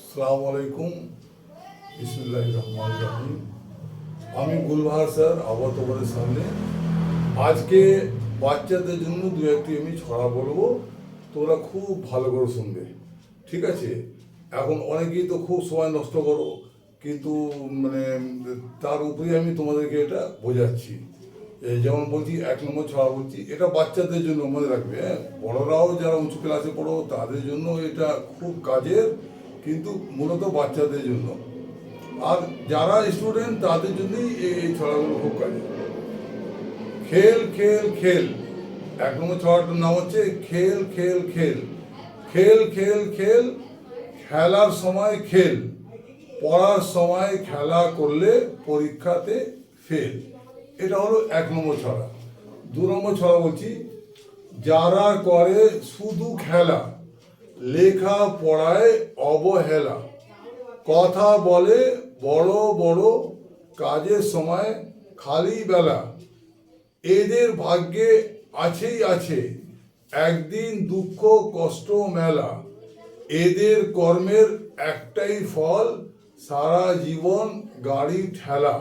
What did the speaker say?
আসসালামু আলাইকুম, বিসমিল্লাহির রহমানির রহিম। আমি গুলবাহার স্যার আবার তোমাদের সামনে আজকে বাচ্চাদের জন্য দু একটি আমি ছড়া বলবো, তোমরা খুব ভালো করে শুনবে, ঠিক আছে? এখন অনেকেই তো খুব সময় নষ্ট করো, কিন্তু মানে তার উপরে আমি তোমাদেরকে এটা বোঝাচ্ছি। যেমন বলছি, 1 নম্বর ছড়া বলছি, এটা বাচ্চাদের জন্য মনে রাখবে, হ্যাঁ? বড়রাও যারা উঁচু ক্লাসে পড়ো তাদের জন্য এটা খুব কাজের, কিন্তু মূলত বাচ্চাদের জন্য। আর যারা স্টুডেন্ট তাদের জন্যই এই ছড়াগুলো খুব কাজের। খেল খেল খেল, 1 নম্বর ছড়াটার নাম হচ্ছে খেল খেল খেল। খেল খেল খেল, খেলার সময় খেল, পড়ার সময় খেলা করলে পরীক্ষাতে ফেল। এটা হলো 1 নম্বর ছড়া। 2 নম্বর ছড়া বলছি, যারা করে শুধু খেলা, লেখা পড়ায় অবহেলা, কথা বলে বড় বড়, কাজের সময় খালি বেলা, এদের ভাগ্যে আছেই আছে একদিন দুঃখ কষ্ট মেলা, এদের কর্মের একটাই ফল, সারা জীবন গাড়ি ঠেলা।